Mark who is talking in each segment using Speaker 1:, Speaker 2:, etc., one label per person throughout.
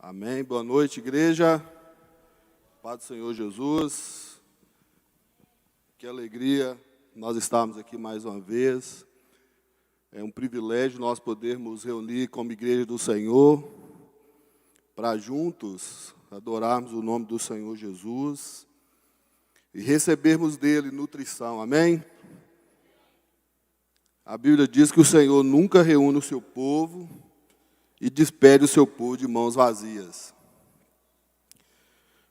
Speaker 1: Amém. Boa noite, igreja. Paz do Senhor Jesus. Que alegria nós estarmos aqui mais uma vez. É um privilégio nós podermos reunir como igreja do Senhor para juntos adorarmos o nome do Senhor Jesus e recebermos dele nutrição. Amém? A Bíblia diz que o Senhor nunca reúne o seu povo e despede o seu povo de mãos vazias.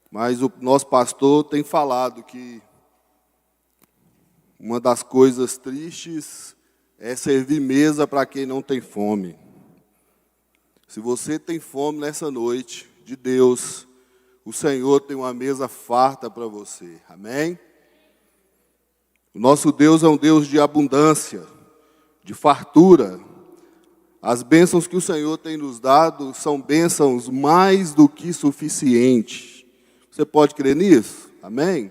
Speaker 1: Mas o nosso pastor tem falado que uma das coisas tristes é servir mesa para quem não tem fome. Se você tem fome nessa noite de Deus, o Senhor tem uma mesa farta para você. Amém? O nosso Deus é um Deus de abundância, de fartura. As bênçãos que o Senhor tem nos dado são bênçãos mais do que suficientes. Você pode crer nisso? Amém?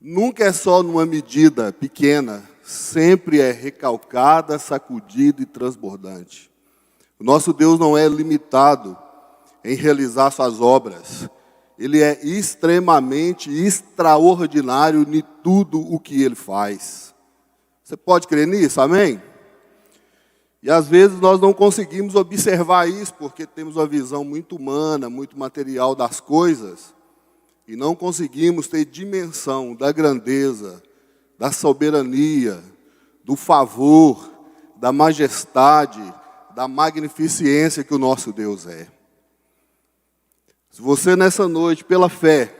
Speaker 1: Nunca é só numa medida pequena, sempre é recalcada, sacudida e transbordante. O nosso Deus não é limitado em realizar suas obras. Ele é extremamente extraordinário em tudo o que Ele faz. Você pode crer nisso? Amém? E às vezes nós não conseguimos observar isso, porque temos uma visão muito humana, muito material das coisas, e não conseguimos ter dimensão da grandeza, da soberania, do favor, da majestade, da magnificência que o nosso Deus é. Se você nessa noite, pela fé,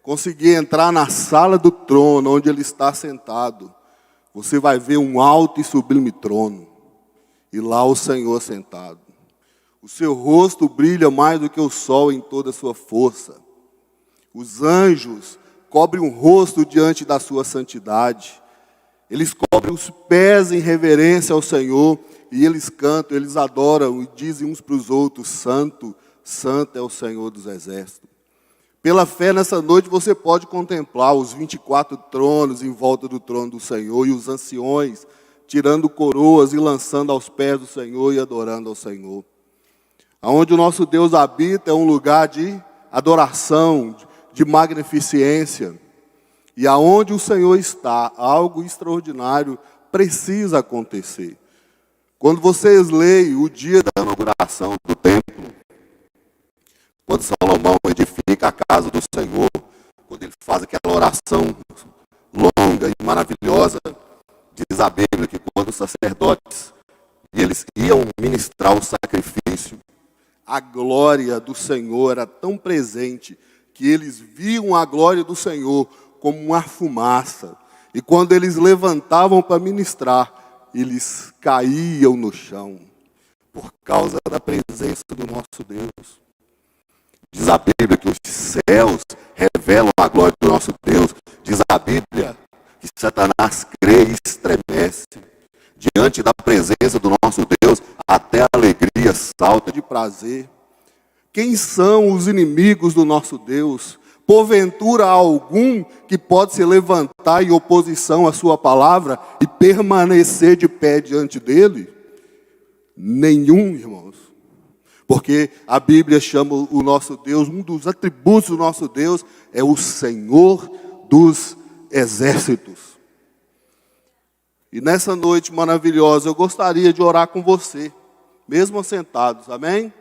Speaker 1: conseguir entrar na sala do trono, onde Ele está sentado, você vai ver um alto e sublime trono. E lá o Senhor sentado. O seu rosto brilha mais do que o sol em toda a sua força. Os anjos cobrem o rosto diante da sua santidade. Eles cobrem os pés em reverência ao Senhor. E eles cantam, eles adoram e dizem uns para os outros: Santo, Santo é o Senhor dos exércitos. Pela fé nessa noite você pode contemplar os 24 tronos em volta do trono do Senhor e os anciões tirando coroas e lançando aos pés do Senhor e adorando ao Senhor. Aonde o nosso Deus habita é um lugar de adoração, de magnificência. E aonde o Senhor está, algo extraordinário precisa acontecer. Quando vocês leem o dia da inauguração do templo, quando Salomão edifica a casa do Senhor, quando ele faz aquela oração longa e maravilhosa, diz a Bíblia que quando os sacerdotes eles iam ministrar o sacrifício, a glória do Senhor era tão presente que eles viam a glória do Senhor como uma fumaça. E quando eles levantavam para ministrar, eles caíam no chão por causa da presença do nosso Deus. Diz a Bíblia que os céus revelam a glória do nosso Deus. Diz a Bíblia que Satanás crê e estremece. Diante da presença do nosso Deus, até a alegria salta de prazer. Quem são os inimigos do nosso Deus? Porventura há algum que pode se levantar em oposição à sua palavra e permanecer de pé diante dele? Nenhum, irmãos. Porque a Bíblia chama o nosso Deus, um dos atributos do nosso Deus é o Senhor dos exércitos. E nessa noite maravilhosa, eu gostaria de orar com você, mesmo assentados, amém?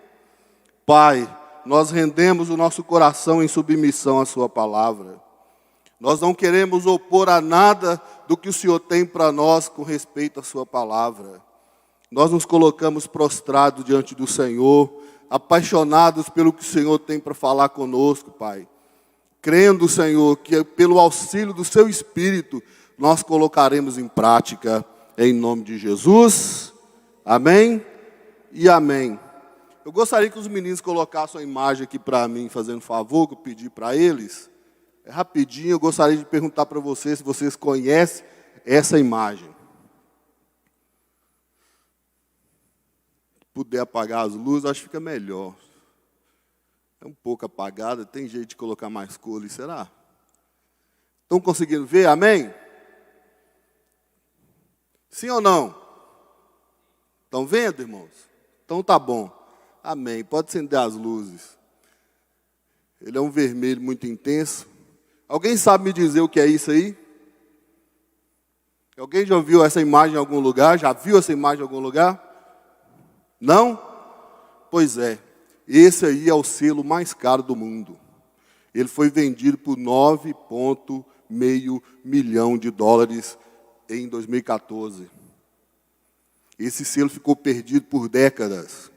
Speaker 1: Pai, nós rendemos o nosso coração em submissão à sua palavra. Nós não queremos opor a nada do que o Senhor tem para nós com respeito à sua palavra. Nós nos colocamos prostrados diante do Senhor, apaixonados pelo que o Senhor tem para falar conosco, Pai. Crendo, Senhor, que pelo auxílio do seu Espírito, nós colocaremos em prática, em nome de Jesus. Amém e amém. Eu gostaria que os meninos colocassem a imagem aqui para mim, fazendo favor, que eu pedi para eles. É rapidinho, eu gostaria de perguntar para vocês se vocês conhecem essa imagem. Se puder apagar as luzes, acho que fica melhor. É um pouco apagada, tem jeito de colocar mais cor ali, será? Estão conseguindo ver? Amém? Sim ou não? Estão vendo, irmãos? Então tá bom. Amém. Pode acender as luzes. Ele é um vermelho muito intenso. Alguém sabe me dizer o que é isso aí? Alguém já viu essa imagem em algum lugar? Já viu essa imagem em algum lugar? Não? Pois é. Esse aí é o selo mais caro do mundo. Ele foi vendido por $9,5 milhão em 2014. Esse selo ficou perdido por décadas.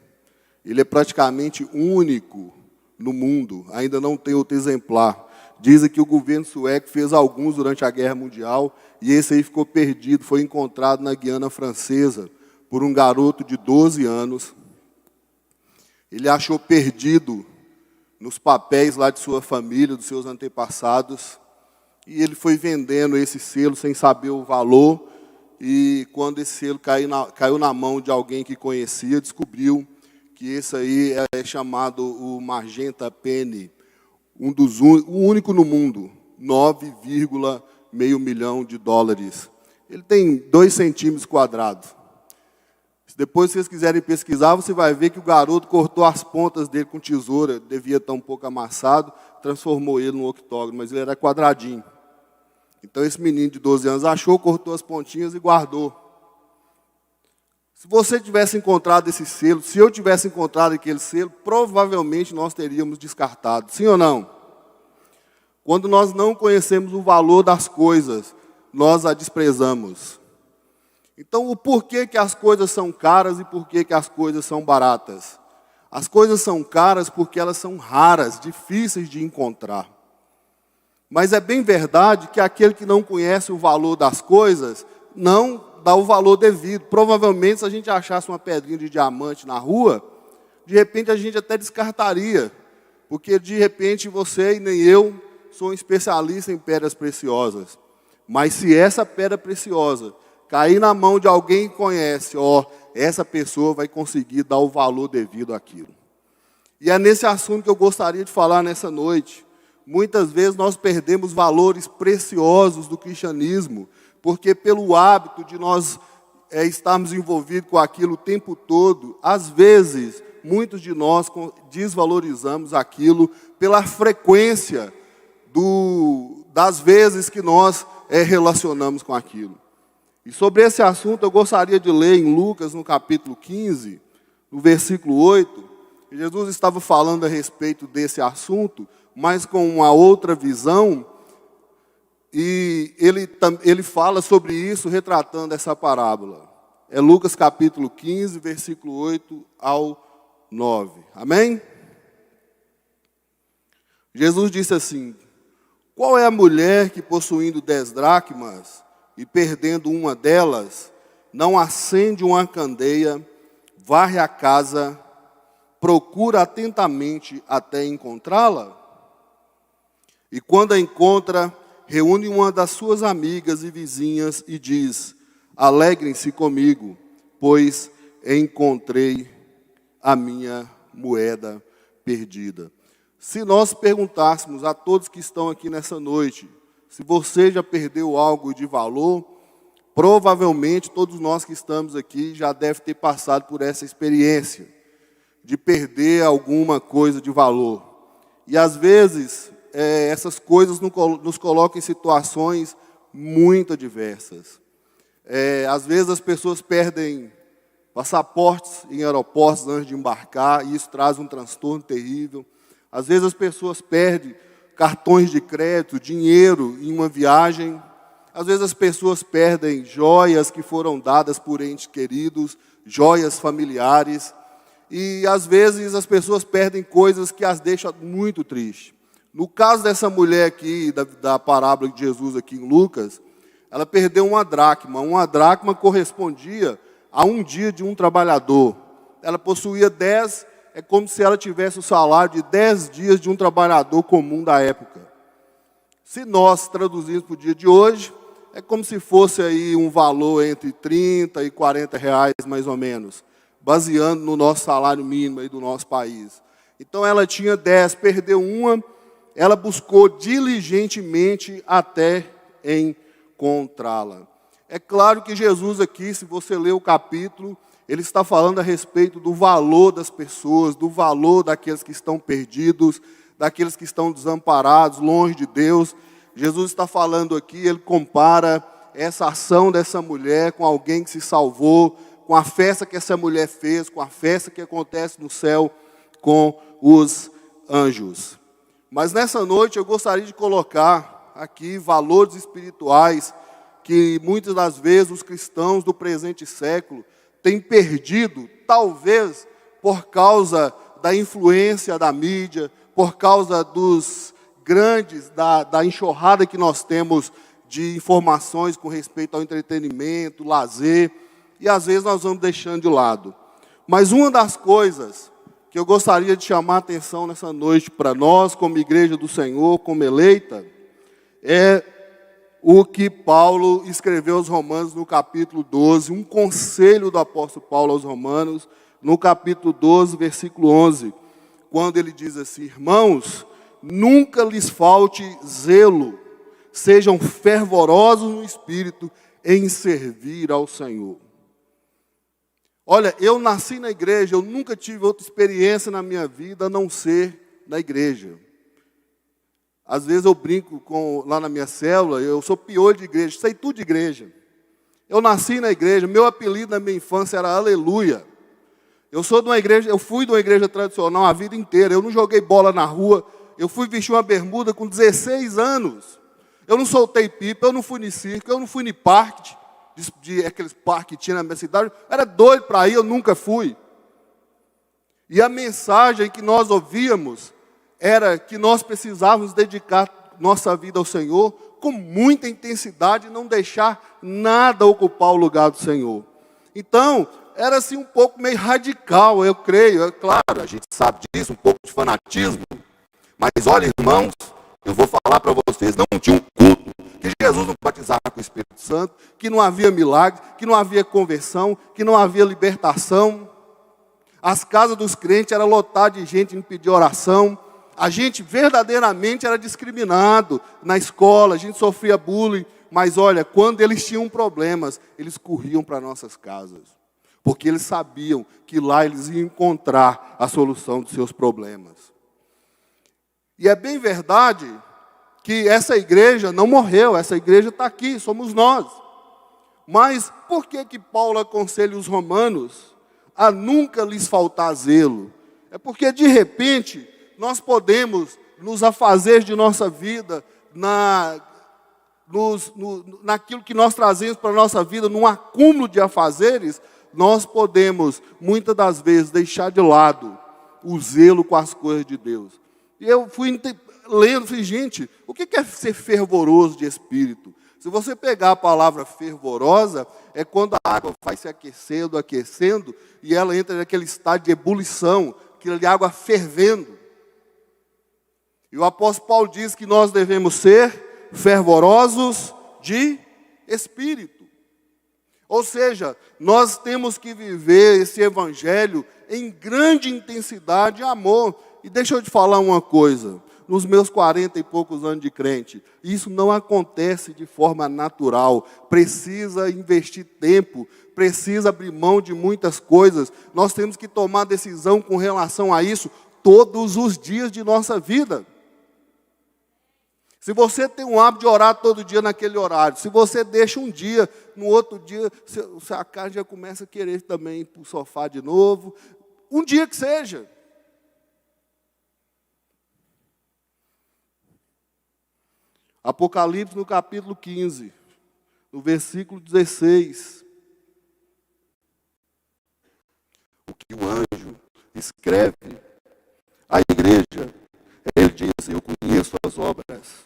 Speaker 1: Ele é praticamente único no mundo. Ainda não tem outro exemplar. Dizem que o governo sueco fez alguns durante a Guerra Mundial e esse aí ficou perdido. Foi encontrado na Guiana Francesa por um garoto de 12 anos. Ele achou perdido nos papéis lá de sua família, dos seus antepassados. E ele foi vendendo esse selo sem saber o valor. E quando esse selo caiu na mão de alguém que conhecia, descobriu que esse aí é chamado o Magenta Penny, o único no mundo, $9,5 milhão. Ele tem 2 centímetros quadrados. Depois, se vocês quiserem pesquisar, você vai ver que o garoto cortou as pontas dele com tesoura, devia estar um pouco amassado, transformou ele num octógono, mas ele era quadradinho. Então, esse menino de 12 anos achou, cortou as pontinhas e guardou. Se você tivesse encontrado esse selo, se eu tivesse encontrado aquele selo, provavelmente nós teríamos descartado. Sim ou não? Quando nós não conhecemos o valor das coisas, nós a desprezamos. Então, o porquê que as coisas são caras e porquê que as coisas são baratas? As coisas são caras porque elas são raras, difíceis de encontrar. Mas é bem verdade que aquele que não conhece o valor das coisas, não dá o valor devido. Provavelmente, se a gente achasse uma pedrinha de diamante na rua, de repente a gente até descartaria. Porque, de repente, você e nem eu sou um especialista em pedras preciosas. Mas se essa pedra preciosa cair na mão de alguém que conhece, essa pessoa vai conseguir dar o valor devido àquilo. E é nesse assunto que eu gostaria de falar nessa noite. Muitas vezes nós perdemos valores preciosos do cristianismo, porque pelo hábito de nós estarmos envolvidos com aquilo o tempo todo, às vezes, muitos de nós desvalorizamos aquilo pela frequência das vezes que nós relacionamos com aquilo. E sobre esse assunto eu gostaria de ler em Lucas, no capítulo 15, no versículo 8, Jesus estava falando a respeito desse assunto, mas com uma outra visão, e ele fala sobre isso, retratando essa parábola. É Lucas capítulo 15, versículo 8 ao 9. Amém? Jesus disse assim: qual é a mulher que, possuindo 10 dracmas, e perdendo uma delas, não acende uma candeia, varre a casa, procura atentamente até encontrá-la? E quando a encontra, reúne uma das suas amigas e vizinhas e diz: alegrem-se comigo, pois encontrei a minha moeda perdida. Se nós perguntássemos a todos que estão aqui nessa noite, se você já perdeu algo de valor, provavelmente todos nós que estamos aqui já devem ter passado por essa experiência de perder alguma coisa de valor. E às vezes, essas coisas nos colocam em situações muito adversas. Às vezes as pessoas perdem passaportes em aeroportos antes de embarcar, e isso traz um transtorno terrível. Às vezes as pessoas perdem cartões de crédito, dinheiro em uma viagem. Às vezes as pessoas perdem joias que foram dadas por entes queridos, joias familiares. E às vezes as pessoas perdem coisas que as deixam muito tristes. No caso dessa mulher aqui, da parábola de Jesus aqui em Lucas, ela perdeu uma dracma. Uma dracma correspondia a um dia de um trabalhador. Ela possuía 10, é como se ela tivesse o salário de 10 dias de um trabalhador comum da época. Se nós traduzirmos para o dia de hoje, é como se fosse aí um valor entre 30 e 40 reais, mais ou menos, baseando no nosso salário mínimo aí do nosso país. Então ela tinha 10, perdeu uma, ela buscou diligentemente até encontrá-la. É claro que Jesus aqui, se você ler o capítulo, ele está falando a respeito do valor das pessoas, do valor daqueles que estão perdidos, daqueles que estão desamparados, longe de Deus. Jesus está falando aqui, ele compara essa ação dessa mulher com alguém que se salvou, com a festa que essa mulher fez, com a festa que acontece no céu com os anjos. Mas nessa noite eu gostaria de colocar aqui valores espirituais que muitas das vezes os cristãos do presente século têm perdido, talvez por causa da influência da mídia, por causa dos grandes, da enxurrada que nós temos de informações com respeito ao entretenimento, lazer, e às vezes nós vamos deixando de lado. Mas uma das coisas que eu gostaria de chamar a atenção nessa noite para nós, como igreja do Senhor, como eleita, é o que Paulo escreveu aos Romanos no capítulo 12, um conselho do apóstolo Paulo aos Romanos, no capítulo 12, versículo 11, quando ele diz assim: irmãos, nunca lhes falte zelo, sejam fervorosos no espírito em servir ao Senhor. Olha, eu nasci na igreja, eu nunca tive outra experiência na minha vida a não ser na igreja. Às vezes eu brinco lá na minha célula, eu sou piolho de igreja, sei tudo de igreja. Eu nasci na igreja, meu apelido na minha infância era Aleluia. Eu fui de uma igreja tradicional a vida inteira, eu não joguei bola na rua, eu fui vestir uma bermuda com 16 anos. Eu não soltei pipa, eu não fui em circo, eu não fui em parque, aqueles parques que tinha na minha cidade. Eu era doido para ir, eu nunca fui. E a mensagem que nós ouvíamos era que nós precisávamos dedicar nossa vida ao Senhor com muita intensidade e não deixar nada ocupar o lugar do Senhor. Então, era assim um pouco meio radical, eu creio. É claro, a gente sabe disso, um pouco de fanatismo. Mas olha, irmãos, eu vou falar para vocês, não tinha um culto que Jesus não batizava com o Espírito Santo, que não havia milagre, que não havia conversão, que não havia libertação. As casas dos crentes eram lotadas de gente que pedia oração. A gente verdadeiramente era discriminado na escola, a gente sofria bullying. Mas olha, quando eles tinham problemas, eles corriam para nossas casas. Porque eles sabiam que lá eles iam encontrar a solução dos seus problemas. E é bem verdade que essa igreja não morreu, essa igreja está aqui, somos nós. Mas por que Paulo aconselha os romanos a nunca lhes faltar zelo? É porque de repente nós podemos nos afazer de nossa vida, naquilo que nós trazemos para a nossa vida, num acúmulo de afazeres, nós podemos muitas das vezes deixar de lado o zelo com as coisas de Deus. E eu fui lendo, falei, gente, o que é ser fervoroso de espírito? Se você pegar a palavra fervorosa, é quando a água vai se aquecendo, e ela entra naquele estado de ebulição, aquela de água fervendo. E o apóstolo Paulo diz que nós devemos ser fervorosos de espírito. Ou seja, nós temos que viver esse evangelho em grande intensidade e amor. E deixa eu te falar uma coisa, nos meus 40 e poucos anos de crente, isso não acontece de forma natural, precisa investir tempo, precisa abrir mão de muitas coisas, nós temos que tomar decisão com relação a isso todos os dias de nossa vida. Se você tem um hábito de orar todo dia naquele horário, se você deixa um dia, no outro dia, a carne já começa a querer também ir para o sofá de novo, um dia que seja. Apocalipse no capítulo 15, no versículo 16. O que o anjo escreve à igreja, ele diz: eu conheço as obras.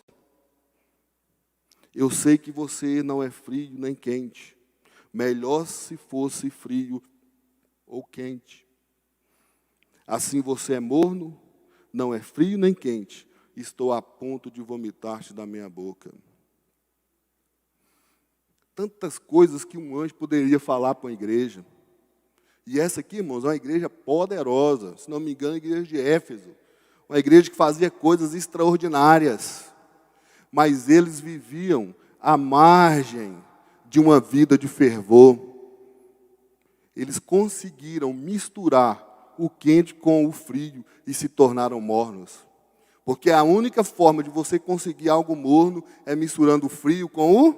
Speaker 1: Eu sei que você não é frio nem quente. Melhor se fosse frio ou quente. Assim você é morno, não é frio nem quente. Estou a ponto de vomitar-te da minha boca. Tantas coisas que um anjo poderia falar para uma igreja. E essa aqui, irmãos, é uma igreja poderosa. Se não me engano, a igreja de Éfeso. Uma igreja que fazia coisas extraordinárias. Mas eles viviam à margem de uma vida de fervor. Eles conseguiram misturar o quente com o frio e se tornaram mornos. Porque a única forma de você conseguir algo morno é misturando o frio com o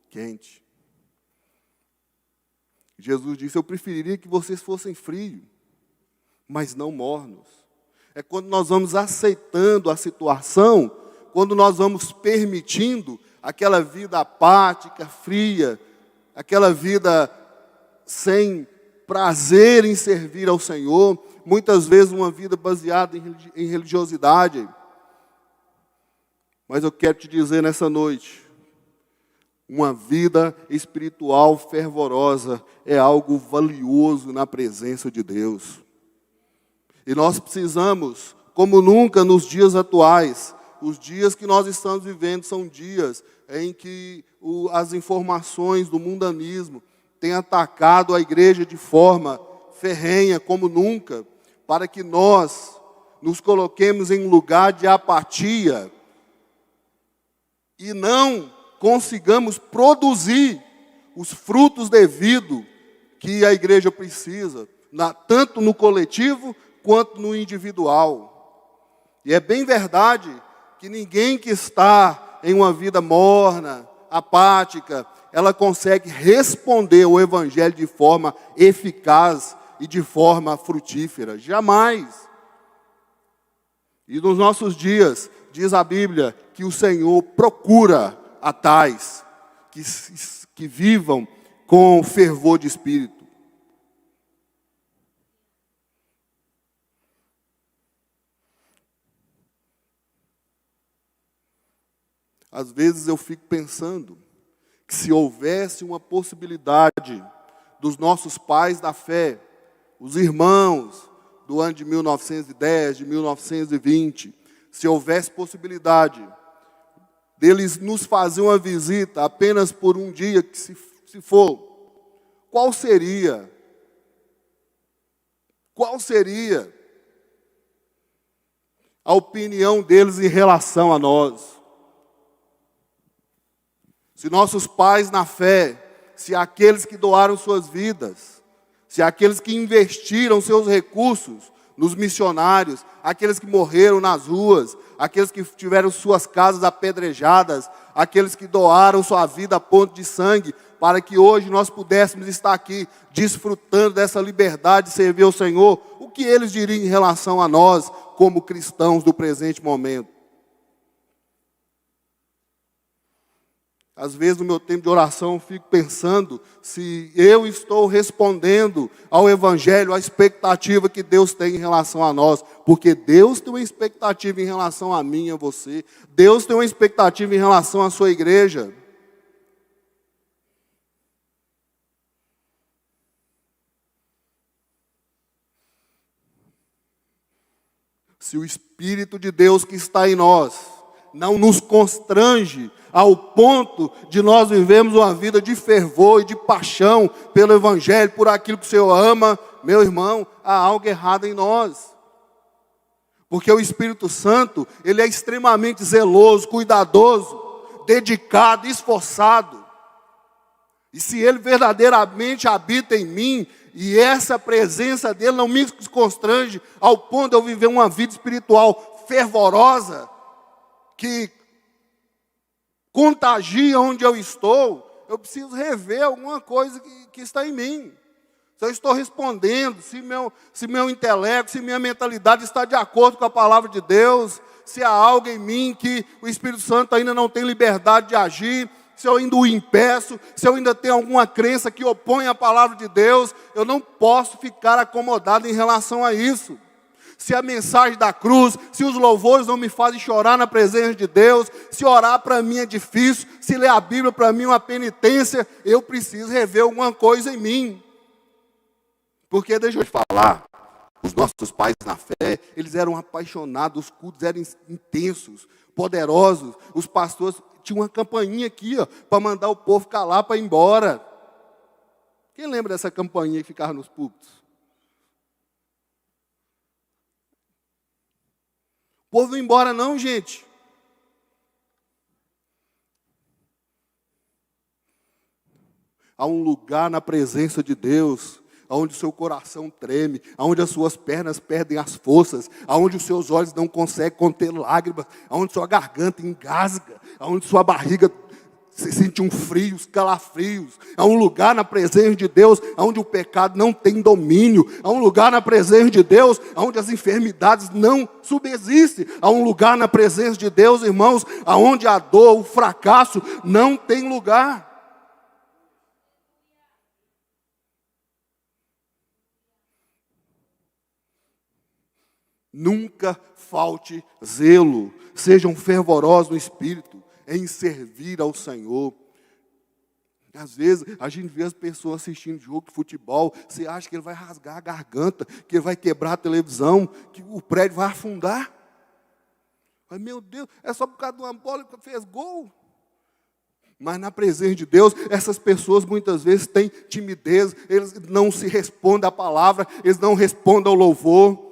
Speaker 1: quente. Jesus disse: eu preferiria que vocês fossem frios, mas não mornos. É quando nós vamos aceitando a situação, quando nós vamos permitindo aquela vida apática, fria, aquela vida sem prazer em servir ao Senhor, muitas vezes uma vida baseada em religiosidade. Mas eu quero te dizer nessa noite, uma vida espiritual fervorosa é algo valioso na presença de Deus. E nós precisamos, como nunca nos dias atuais, os dias que nós estamos vivendo são dias em que as informações do mundanismo têm atacado a igreja de forma ferrenha, como nunca, para que nós nos coloquemos em um lugar de apatia e não consigamos produzir os frutos devidos que a igreja precisa, tanto no coletivo quanto no individual. E é bem verdade que ninguém que está em uma vida morna, apática, ela consegue responder ao Evangelho de forma eficaz e de forma frutífera. Jamais. E nos nossos dias, diz a Bíblia, que o Senhor procura a tais que vivam com fervor de espírito. Às vezes eu fico pensando que se houvesse uma possibilidade dos nossos pais da fé, os irmãos do ano de 1910, de 1920, se houvesse possibilidade deles nos fazer uma visita apenas por um dia, que se for, qual seria a opinião deles em relação a nós? Se nossos pais na fé, se aqueles que doaram suas vidas, se aqueles que investiram seus recursos nos missionários, aqueles que morreram nas ruas, aqueles que tiveram suas casas apedrejadas, aqueles que doaram sua vida a ponto de sangue, para que hoje nós pudéssemos estar aqui desfrutando dessa liberdade de servir ao Senhor, o que eles diriam em relação a nós, como cristãos do presente momento? Às vezes, no meu tempo de oração, eu fico pensando se eu estou respondendo ao Evangelho, à expectativa que Deus tem em relação a nós. Porque Deus tem uma expectativa em relação a mim e a você. Deus tem uma expectativa em relação à sua igreja. Se o Espírito de Deus que está em nós não nos constrange ao ponto de nós vivemos uma vida de fervor e de paixão pelo Evangelho, por aquilo que o Senhor ama, meu irmão, há algo errado em nós. Porque o Espírito Santo, ele é extremamente zeloso, cuidadoso, dedicado, esforçado. E se ele verdadeiramente habita em mim, e essa presença dele não me constrange ao ponto de eu viver uma vida espiritual fervorosa, que contagia onde eu estou, eu preciso rever alguma coisa que está em mim. Se eu estou respondendo, se meu intelecto, se minha mentalidade está de acordo com a palavra de Deus, se há algo em mim que o Espírito Santo ainda não tem liberdade de agir, se eu ainda o impeço, se eu ainda tenho alguma crença que opõe a palavra de Deus, eu não posso ficar acomodado em relação a isso. Se a mensagem da cruz, se os louvores não me fazem chorar na presença de Deus, se orar para mim é difícil, se ler a Bíblia para mim é uma penitência, eu preciso rever alguma coisa em mim. Porque deixa eu te falar, os nossos pais na fé, eles eram apaixonados, os cultos eram intensos, poderosos, os pastores tinham uma campainha aqui, para mandar o povo calar para ir embora. Quem lembra dessa campainha que ficava nos púlpitos? O povo não ia embora não, gente. Há um lugar na presença de Deus, onde o seu coração treme, onde as suas pernas perdem as forças, onde os seus olhos não conseguem conter lágrimas, onde sua garganta engasga, onde sua barriga se sente um frio, os calafrios. Há um lugar na presença de Deus onde o pecado não tem domínio. Há um lugar na presença de Deus onde as enfermidades não subsistem. Há um lugar na presença de Deus, irmãos, onde a dor, o fracasso não tem lugar. Nunca falte zelo. Sejam fervorosos no espírito, em servir ao Senhor. Às vezes, a gente vê as pessoas assistindo jogo de futebol, você acha que ele vai rasgar a garganta, que ele vai quebrar a televisão, que o prédio vai afundar. Mas, meu Deus, é só por causa de uma bola que fez gol. Mas na presença de Deus, essas pessoas muitas vezes têm timidez, eles não se respondem à palavra, eles não respondem ao louvor.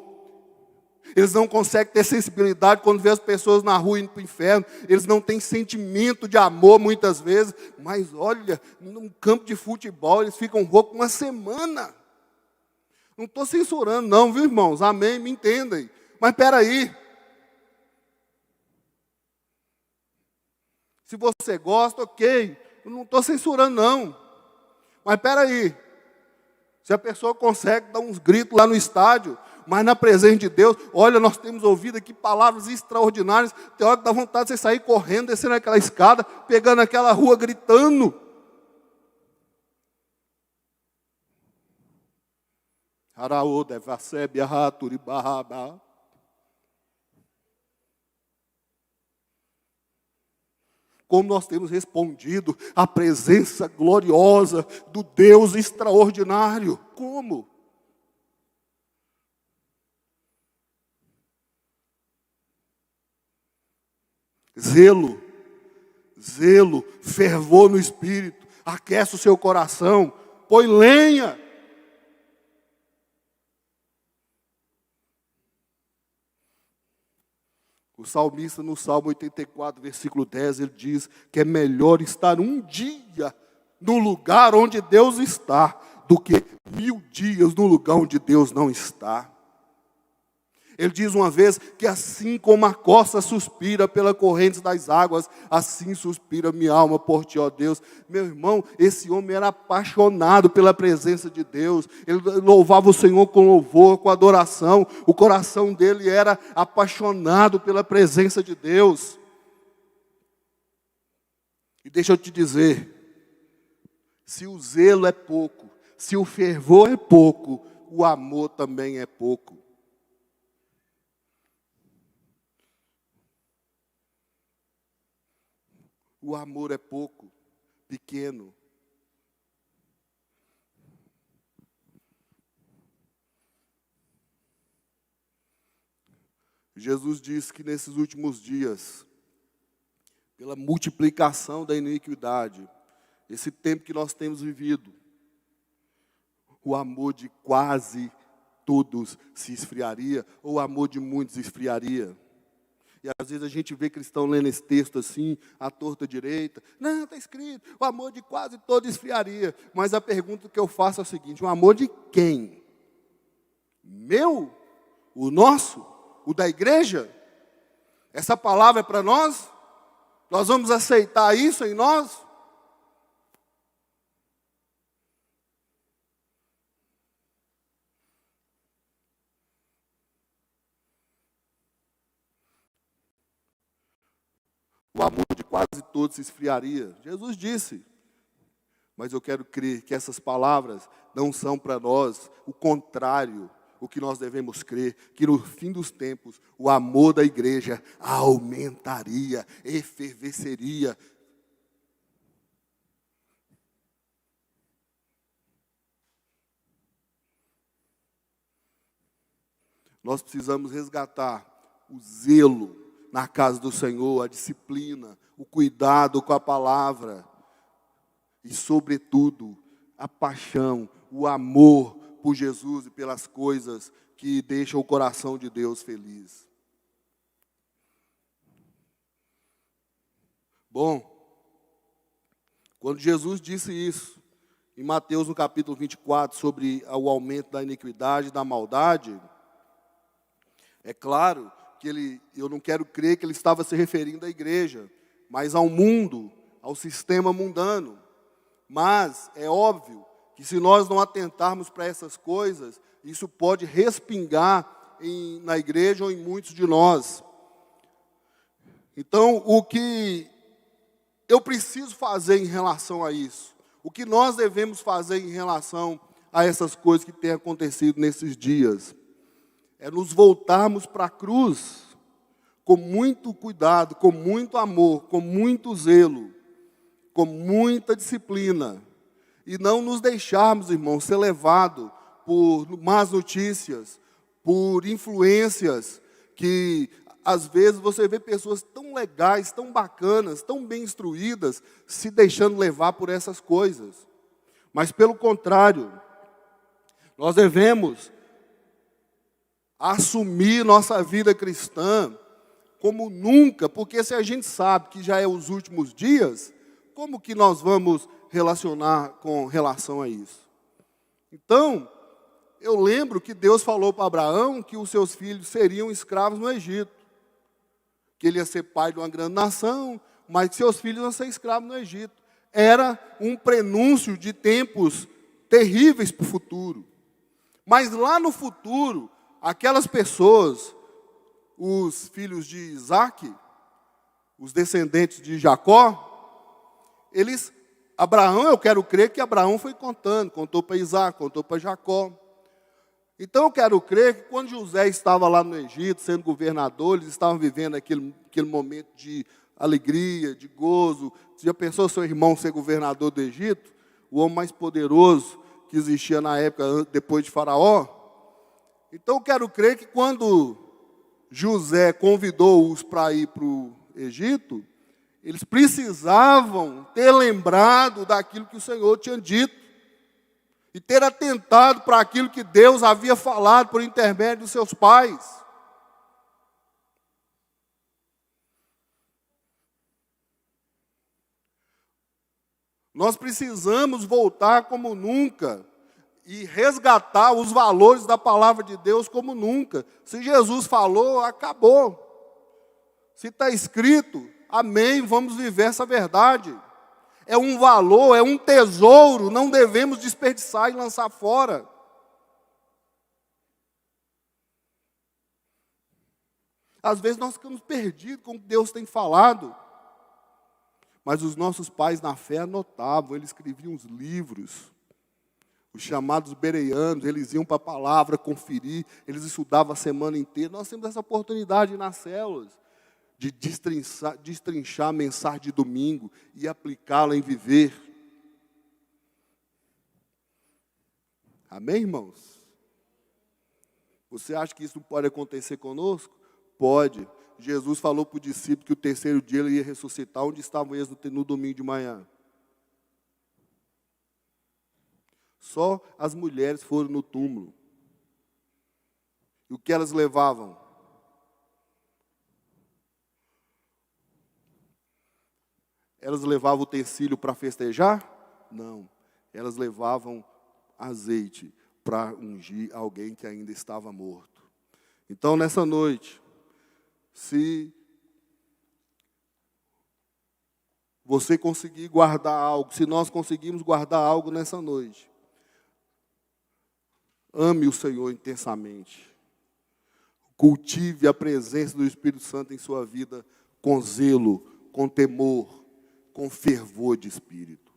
Speaker 1: Eles não conseguem ter sensibilidade quando vê as pessoas na rua indo para o inferno. Eles não têm sentimento de amor muitas vezes. Mas olha, num campo de futebol eles ficam roucos uma semana. Não estou censurando não, viu, irmãos? Amém, me entendem. Mas espera aí. Se você gosta, ok. Eu não estou censurando não. Mas espera aí. Se a pessoa consegue dar uns gritos lá no estádio, mas na presença de Deus, olha, nós temos ouvido aqui palavras extraordinárias. Tem hora que dá vontade de você sair correndo, descendo aquela escada, pegando aquela rua, gritando. Como nós temos respondido à presença gloriosa do Deus extraordinário. Como? Zelo, fervor no espírito, aquece o seu coração, põe lenha. O salmista no Salmo 84, versículo 10, ele diz que é melhor estar um dia no lugar onde Deus está, do que 1000 dias no lugar onde Deus não está. Ele diz uma vez que assim como a costa suspira pela corrente das águas, assim suspira minha alma por ti, ó Deus. Meu irmão, esse homem era apaixonado pela presença de Deus. Ele louvava o Senhor com louvor, com adoração. O coração dele era apaixonado pela presença de Deus. E deixa eu te dizer, se o zelo é pouco, se o fervor é pouco, o amor também é pouco. O amor é pouco, pequeno. Jesus disse que nesses últimos dias, pela multiplicação da iniquidade, esse tempo que nós temos vivido, o amor de quase todos se esfriaria, ou o amor de muitos esfriaria. E às vezes a gente vê cristão lendo esse texto assim, à torta direita. Não, está escrito, o amor de quase todos esfriaria. Mas a pergunta que eu faço é a seguinte, o amor de quem? Meu? O nosso? O da igreja? Essa palavra é para nós? Nós vamos aceitar isso em nós? O amor de quase todos se esfriaria. Jesus disse. Mas eu quero crer que essas palavras não são para nós o contrário, o que nós devemos crer, que no fim dos tempos o amor da igreja aumentaria, efervesceria. Nós precisamos resgatar o zelo na casa do Senhor, a disciplina, o cuidado com a palavra e, sobretudo, a paixão, o amor por Jesus e pelas coisas que deixam o coração de Deus feliz. Bom, quando Jesus disse isso, em Mateus, no capítulo 24, sobre o aumento da iniquidade, da maldade, é claro que eu não quero crer que ele estava se referindo à igreja, mas ao mundo, ao sistema mundano. Mas é óbvio que se nós não atentarmos para essas coisas, isso pode respingar na igreja ou em muitos de nós. Então, o que eu preciso fazer em relação a isso? O que nós devemos fazer em relação a essas coisas que têm acontecido nesses dias? É nos voltarmos para a cruz com muito cuidado, com muito amor, com muito zelo, com muita disciplina. E não nos deixarmos, irmãos, ser levados por más notícias, por influências que, às vezes, você vê pessoas tão legais, tão bacanas, tão bem instruídas, se deixando levar por essas coisas. Mas, pelo contrário, nós devemos assumir nossa vida cristã como nunca, porque se a gente sabe que já é os últimos dias, como que nós vamos relacionar com relação a isso? Então, eu lembro que Deus falou para Abraão que os seus filhos seriam escravos no Egito, que ele ia ser pai de uma grande nação, mas que seus filhos iam ser escravos no Egito. Era um prenúncio de tempos terríveis para o futuro. Mas lá no futuro, aquelas pessoas, os filhos de Isaac, os descendentes de Jacó, Abraão, eu quero crer que Abraão foi contando, contou para Isaac, contou para Jacó. Então eu quero crer que quando José estava lá no Egito, sendo governador, eles estavam vivendo aquele momento de alegria, de gozo. Você já pensou seu irmão ser governador do Egito? O homem mais poderoso que existia na época, depois de Faraó? Então eu quero crer que quando José convidou-os para ir para o Egito, eles precisavam ter lembrado daquilo que o Senhor tinha dito e ter atentado para aquilo que Deus havia falado por intermédio dos seus pais. Nós precisamos voltar como nunca e resgatar os valores da palavra de Deus como nunca. Se Jesus falou, acabou. Se está escrito, amém, vamos viver essa verdade. É um valor, é um tesouro, não devemos desperdiçar e lançar fora. Às vezes nós ficamos perdidos com o que Deus tem falado. Mas os nossos pais na fé anotavam, eles escreviam os livros. Os chamados bereanos, eles iam para a palavra conferir, eles estudavam a semana inteira. Nós temos essa oportunidade nas células de destrinchar a mensagem de domingo e aplicá-la em viver. Amém, irmãos? Você acha que isso não pode acontecer conosco? Pode. Jesus falou para o discípulo que o terceiro dia ele ia ressuscitar. Onde estavam eles no domingo de manhã? Só as mulheres foram no túmulo. E o que elas levavam? Elas levavam utensílio para festejar? Não. Elas levavam azeite para ungir alguém que ainda estava morto. Então, nessa noite, se você conseguir guardar algo, se nós conseguimos guardar algo nessa noite, ame o Senhor intensamente. Cultive a presença do Espírito Santo em sua vida com zelo, com temor, com fervor de espírito.